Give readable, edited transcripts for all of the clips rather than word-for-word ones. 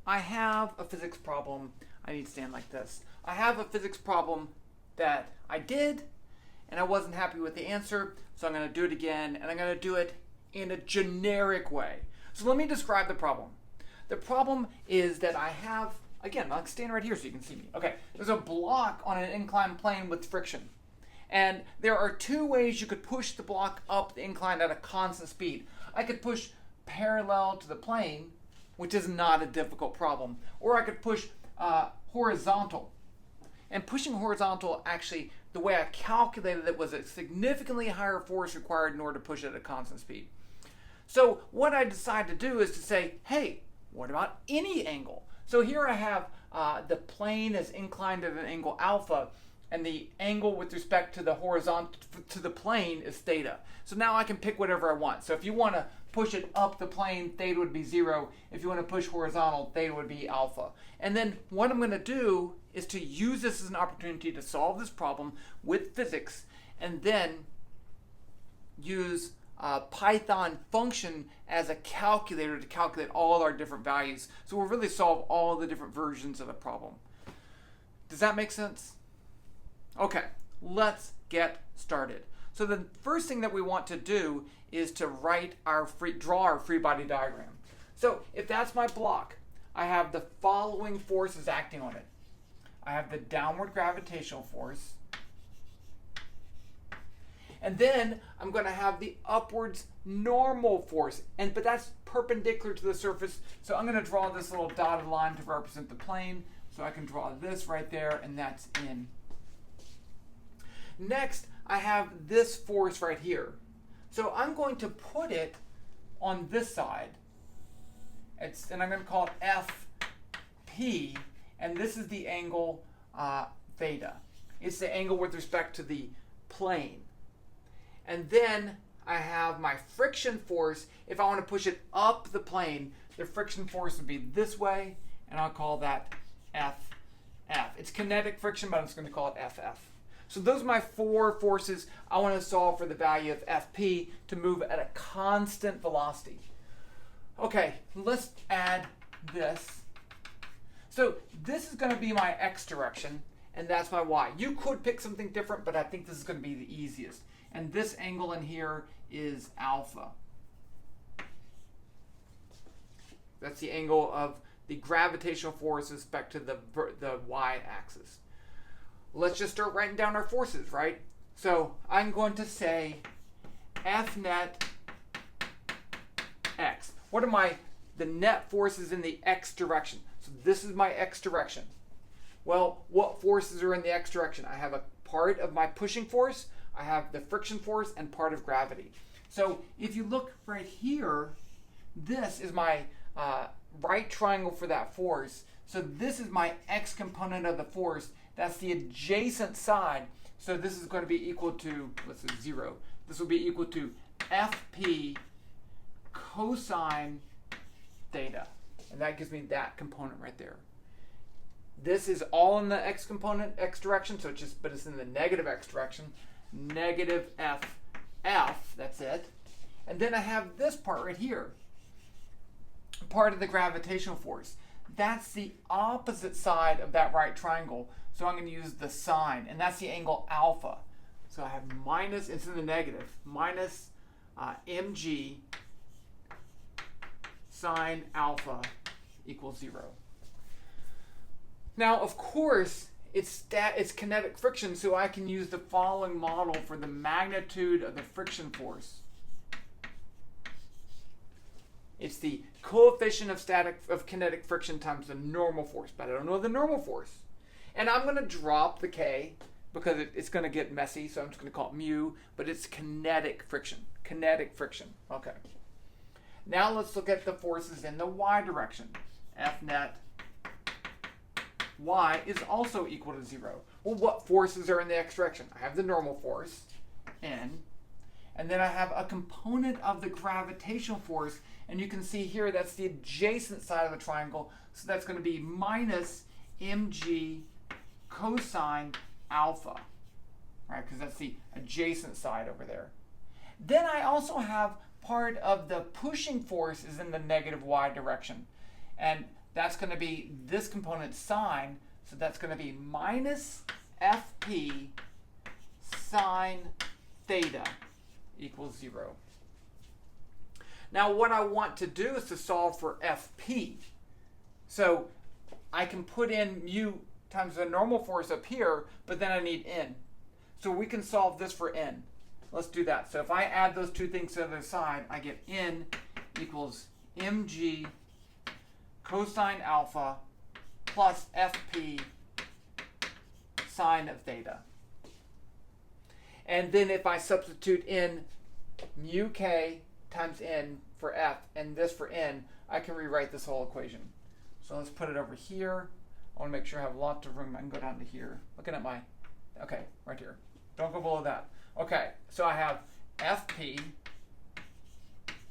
I have a physics problem. I need to stand like this. I have a physics problem that I did, and I wasn't happy with the answer, so I'm going to do it again, and I'm going to do it in a generic way. So let me describe the problem. The problem is that I have, again, I'll stand right here so you can see me. Okay, there's a block on an inclined plane with friction. And there are two ways you could push the block up the incline at a constant speed. I could push parallel to the plane, which is not a difficult problem, or I could push horizontal. And pushing horizontal, actually, the way I calculated it was a significantly higher force required in order to push it at a constant speed. So what I decided to do is to say, hey, what about any angle? So here I have the plane is inclined at an angle alpha, and the angle with respect to the horizontal to the plane is theta. So now I can pick whatever I want. So if you want to push it up the plane, theta would be 0. If you want to push horizontal, theta would be alpha. And then what I'm going to do is to use this as an opportunity to solve this problem with physics, and then use a Python function as a calculator to calculate all our different values. So we'll really solve all the different versions of the problem. Does that make sense? Okay, let's get started. So the first thing that we want to do is to draw our free body diagram. So if that's my block, I have the following forces acting on it. I have the downward gravitational force, and then I'm going to have the upwards normal force, but that's perpendicular to the surface. So I'm going to draw this little dotted line to represent the plane. So I can draw this right there, and that's in. Next, I have this force right here. So I'm going to put it on this side, and I'm going to call it FP, and this is the angle theta. It's the angle with respect to the plane. And then I have my friction force. If I want to push it up the plane, the friction force would be this way, and I'll call that FF. It's kinetic friction, but I'm just going to call it FF. So those are my 4 forces I want to solve for the value of FP to move at a constant velocity. Okay, let's add this. So this is going to be my x direction, and that's my y. You could pick something different, but I think this is going to be the easiest. And this angle in here is alpha. That's the angle of the gravitational force with respect to the y-axis. Let's just start writing down our forces, right? So I'm going to say F net x. What are the net forces in the x direction? So this is my x direction. Well, what forces are in the x direction? I have a part of my pushing force, I have the friction force, and part of gravity. So if you look right here, this is my right triangle for that force. So this is my x component of the force. That's the adjacent side. So this is going to be equal to, let's say 0. This will be equal to FP cosine theta. And that gives me that component right there. This is all in the x component, x direction, so but it's in the negative x direction. Negative FF, that's it. And then I have this part right here, part of the gravitational force. That's the opposite side of that right triangle. So I'm going to use the sine, and that's the angle alpha. So I have minus, it's in the negative, minus mg sine alpha equals 0. Now, of course, it's kinetic friction, so I can use the following model for the magnitude of the friction force. It's the coefficient of kinetic friction times the normal force, but I don't know the normal force. And I'm going to drop the k because it's going to get messy, so I'm just going to call it mu, but it's kinetic friction. Kinetic friction. Okay. Now let's look at the forces in the y direction. F net y is also equal to 0. Well, what forces are in the x direction? I have the normal force, n, and then I have a component of the gravitational force, and you can see here that's the adjacent side of the triangle, so that's going to be minus mg cosine alpha, right? Because that's the adjacent side over there. Then I also have part of the pushing force is in the negative y direction, and that's going to be this component's sine, so that's going to be minus FP sine theta equals 0. Now what I want to do is to solve for FP. So I can put in mu times the normal force up here, but then I need n. So we can solve this for n. Let's do that. So if I add those two things to the other side, I get n equals mg cosine alpha plus fp sine of theta. And then if I substitute in mu k times n for f and this for n, I can rewrite this whole equation. So let's put it over here. I want to make sure I have lots of room. I can go down to here. Looking at my, okay, right here. Don't go below that. Okay, so I have fp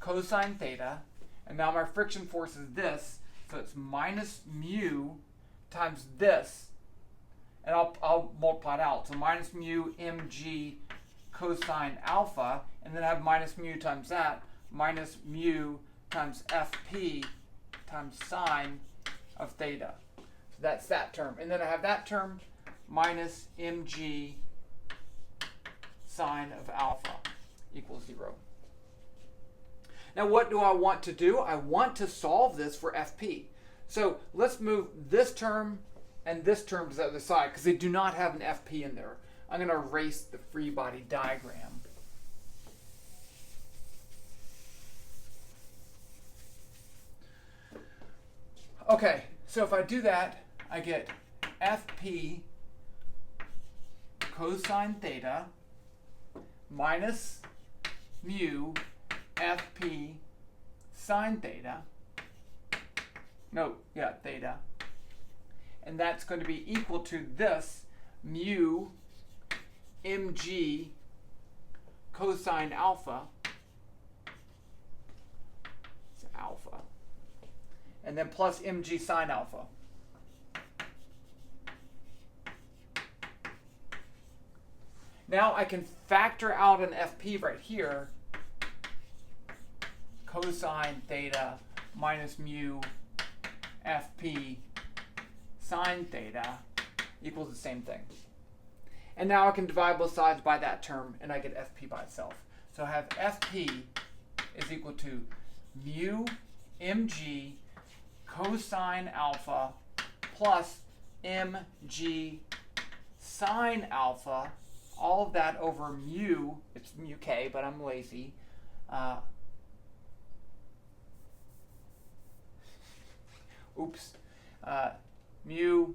cosine theta, and now my friction force is this, so it's minus mu times this, and I'll multiply it out. So minus mu mg cosine alpha, and then I have minus mu times that, minus mu times fp times sine of theta. So that's that term. And then I have that term minus mg sine of alpha equals 0. Now what do I want to do? I want to solve this for fp. So let's move this term and this term to the other side because they do not have an fp in there. I'm going to erase the free body diagram. Okay, so if I do that, I get fp cosine theta minus mu fp sine theta. Theta. And that's going to be equal to this mu mg cosine alpha. It's alpha. And then plus mg sine alpha. Now I can factor out an fp right here. Cosine theta minus mu fp sine theta equals the same thing. And now I can divide both sides by that term, and I get fp by itself. So I have fp is equal to mu mg cosine alpha plus mg sine alpha, all of that over mu, it's mu k, but I'm lazy, mu,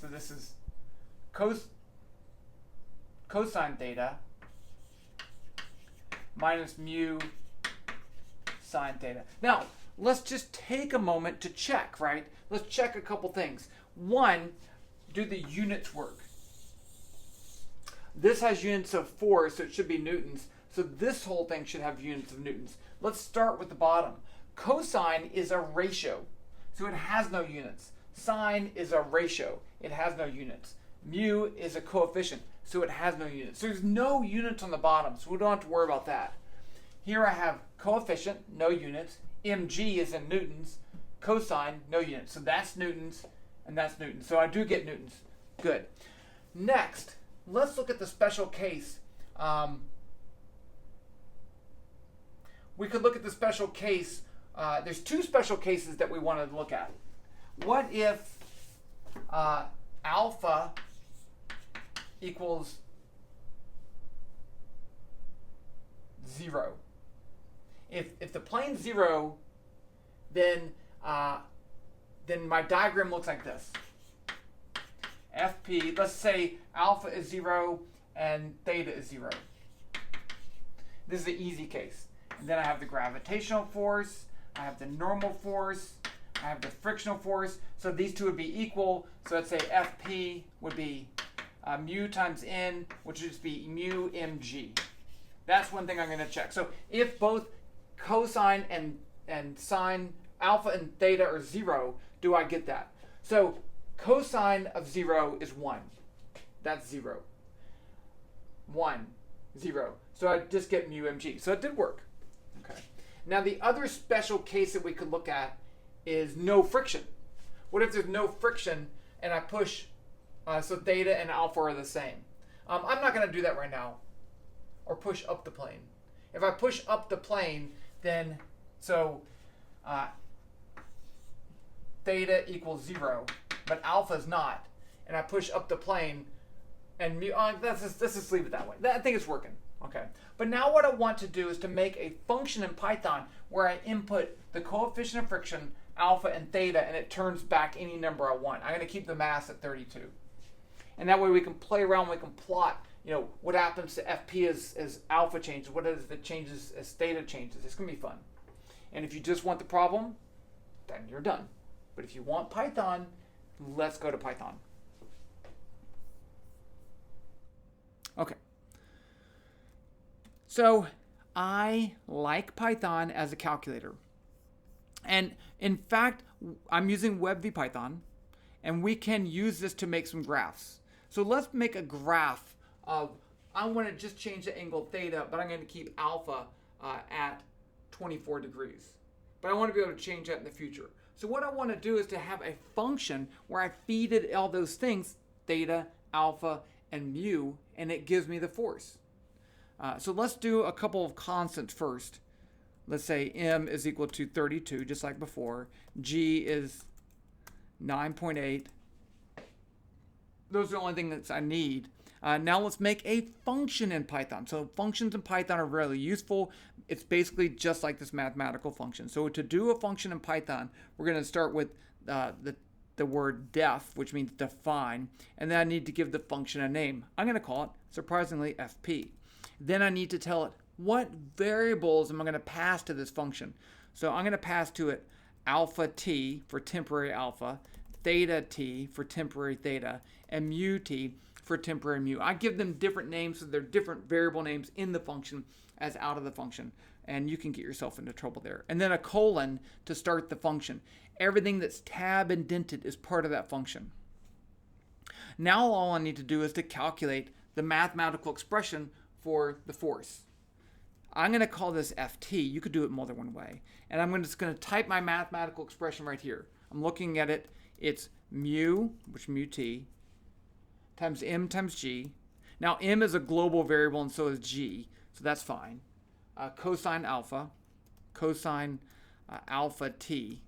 so this is cosine theta minus mu sine theta. Now, let's just take a moment to check, right? Let's check a couple things. One, do the units work? This has units of force, so it should be newtons. So this whole thing should have units of newtons. Let's start with the bottom. Cosine is a ratio, so it has no units. Sine is a ratio. It has no units. Mu is a coefficient, so it has no units. So there's no units on the bottom, so we don't have to worry about that. Here I have coefficient, no units. Mg is in newtons. Cosine, no units. So that's newtons, and that's newtons. So I do get newtons. Good. Next, let's look at the special case. We could look at the special case. There's two special cases that we want to look at. What if alpha equals 0? If the plane's 0, then my diagram looks like this. Fp, let's say alpha is 0 and theta is 0. This is the easy case. And then I have the gravitational force, I have the normal force, I have the frictional force. So these two would be equal. So let's say Fp would be mu times n, which would just be mu mg. That's one thing I'm going to check. So if both cosine and sine, alpha and theta are 0, do I get that? So cosine of 0 is 1. That's 0. 1, 0. So I just get mu mg. So it did work. Okay. Now the other special case that we could look at is no friction? What if there's no friction and I push, so theta and alpha are the same? I'm not going to do that right now. Or push up the plane. If I push up the plane, then, theta equals 0, but alpha is not. And I push up the plane, and mu, let's just leave it that way. I think it's working. Okay. But now what I want to do is to make a function in Python where I input the coefficient of friction, alpha and theta, and it turns back any number I want. I'm going to keep the mass at 32. And that way we can play around, we can plot, what happens to FP as alpha changes, what if it changes as theta changes. It's going to be fun. And if you just want the problem, then you're done. But if you want Python, let's go to Python. Okay. So I like Python as a calculator. And in fact, I'm using WebVPython, and we can use this to make some graphs. So let's make a graph of, I want to just change the angle theta, but I'm going to keep alpha at 24 degrees. But I want to be able to change that in the future. So what I want to do is to have a function where I feed it all those things, theta, alpha, and mu, and it gives me the force. So let's do a couple of constants first. Let's say m is equal to 32, just like before. G is 9.8. Those are the only things that I need. Now let's make a function in Python. So functions in Python are really useful. It's basically just like this mathematical function. So to do a function in Python, we're going to start with the word def, which means define, and then I need to give the function a name. I'm going to call it, surprisingly, fp. Then I need to tell it what variables am I going to pass to this function. So I'm going to pass to it alpha t for temporary alpha, theta t for temporary theta, and mu t for temporary mu. I give them different names, so they're different variable names in the function as out of the function, and you can get yourself into trouble there. And then a colon to start the function. Everything that's tab indented is part of that function. Now all I need to do is to calculate the mathematical expression for the force. I'm going to call this ft. You could do it more than one way. And I'm just going to type my mathematical expression right here. I'm looking at it. It's mu, which mu t, times m times g. Now m is a global variable and so is g, so that's fine. Cosine alpha t.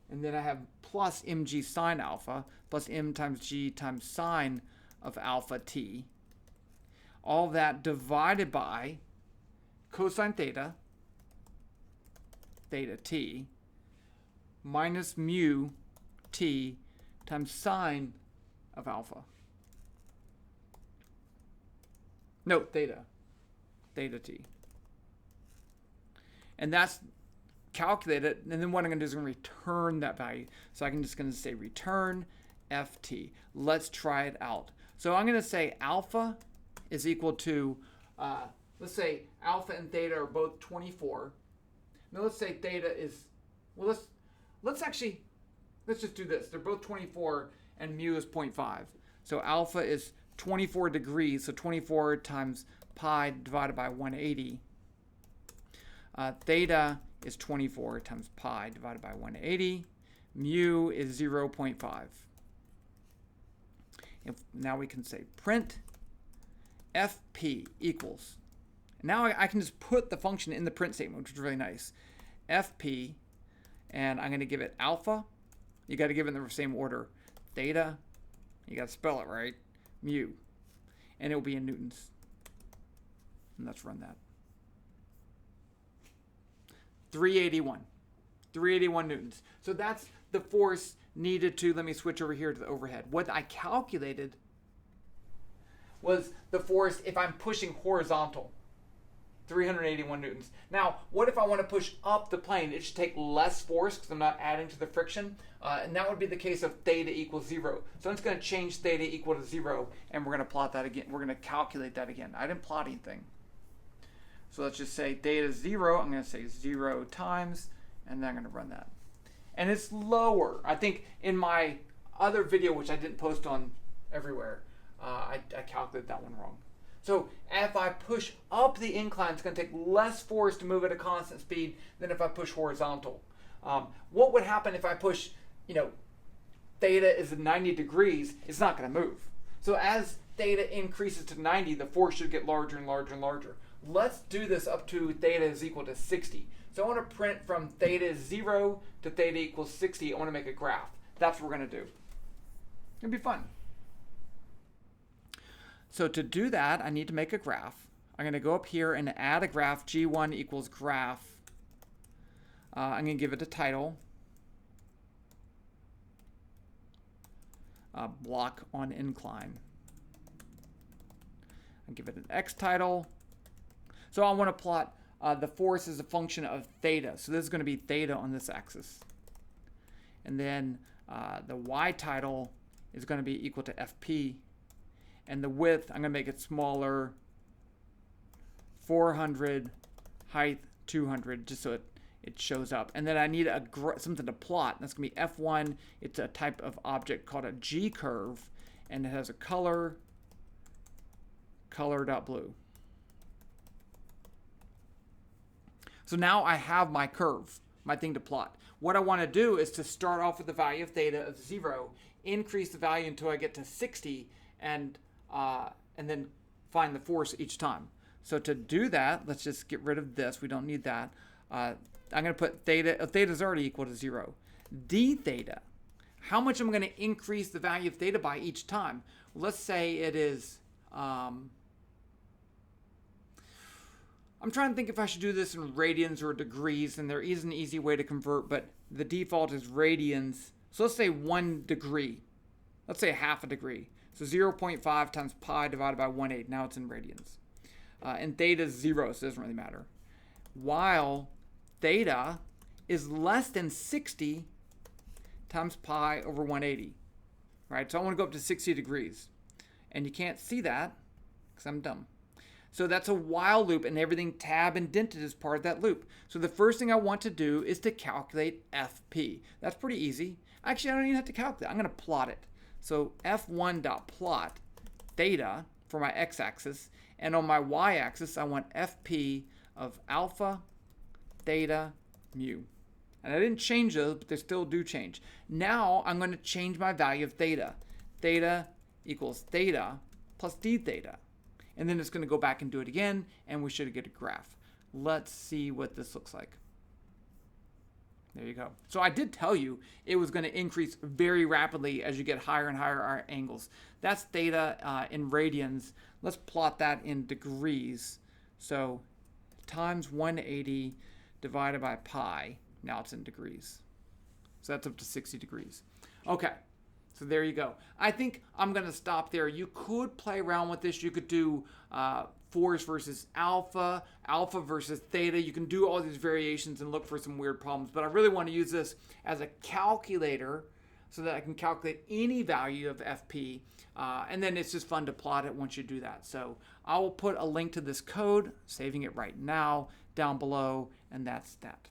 And then I have plus mg sine alpha plus m times g times sine of alpha t. All that divided by cosine theta, theta t, minus mu t times sine of alpha. No, theta t. And that's calculated, and then what I'm going to do is I'm going to return that value. So I'm just going to say return ft. Let's try it out. So I'm going to say alpha is equal to, let's say alpha and theta are both 24. Now let's say theta is, well, let's just do this. They're both 24 and mu is 0.5. So alpha is 24 degrees, so 24 times pi divided by 180. Theta is 24 times pi divided by 180. Mu is 0.5. Now we can say print fp equals. Now I can just put the function in the print statement, which is really nice. Fp, and I'm going to give it alpha. You got to give it in the same order. Theta, you got to spell it right. Mu, and it will be in newtons. And let's run that. 381 newtons. So that's the force needed to, let me switch over here to the overhead. What I calculated was the force if I'm pushing horizontal, 381 newtons. Now, what if I want to push up the plane? It should take less force because I'm not adding to the friction, and that would be the case of theta equals 0. So I'm just going to change theta equal to 0, and we're going to plot that again. We're going to calculate that again. I didn't plot anything. So let's just say theta is 0. I'm going to say 0 times, and then I'm going to run that. And it's lower. I think in my other video, which I didn't post on everywhere, I calculated that one wrong. So if I push up the incline, it's going to take less force to move at a constant speed than if I push horizontal. What would happen if I push, theta is 90 degrees? It's not going to move. So as theta increases to 90, the force should get larger and larger and larger. Let's do this up to theta is equal to 60. So I want to print from theta is 0 to theta equals 60. I want to make a graph. That's what we're going to do. It'll be fun. So to do that, I need to make a graph. I'm going to go up here and add a graph, G1 equals graph. I'm going to give it a title. Block on incline. I give it an X title. So I want to plot the force as a function of theta. So this is going to be theta on this axis. And then the Y title is going to be equal to FP. And the width, I'm going to make it smaller, 400, height 200, just so it shows up. And then I need something to plot. That's going to be F1. It's a type of object called a G-curve, and it has a color blue. So now I have my curve, my thing to plot. What I want to do is to start off with the value of theta of 0, increase the value until I get to 60, and then find the force each time. So to do that, let's just get rid of this. We don't need that. I'm going to put theta. Theta is already equal to 0. D theta. How much am I going to increase the value of theta by each time? Well, let's say it is. I'm trying to think if I should do this in radians or degrees, and there is an easy way to convert, but the default is radians. So let's say 1 degree. Let's say half a degree. So 0.5 times pi divided by 1/8. Now it's in radians. And theta is 0, so it doesn't really matter. While theta is less than 60 times pi over 180. Right? So I want to go up to 60 degrees. And you can't see that because I'm dumb. So that's a while loop, and everything tab indented is part of that loop. So the first thing I want to do is to calculate FP. That's pretty easy. Actually, I don't even have to calculate. I'm going to plot it. So F1.plot theta for my x-axis, and on my y-axis, I want FP of alpha, theta, mu. And I didn't change those, but they still do change. Now I'm going to change my value of theta. Theta equals theta plus d theta. And then it's going to go back and do it again, and we should get a graph. Let's see what this looks like. There you go. So I did tell you it was going to increase very rapidly as you get higher and higher angles. That's theta in radians. Let's plot that in degrees. So times 180 divided by pi. Now it's in degrees. So that's up to 60 degrees. Okay. So there you go. I think I'm going to stop there. You could play around with this. You could do force versus alpha, alpha versus theta. You can do all these variations and look for some weird problems. But I really want to use this as a calculator so that I can calculate any value of FP. And then it's just fun to plot it once you do that. So I will put a link to this code, saving it right now, down below. And that's that.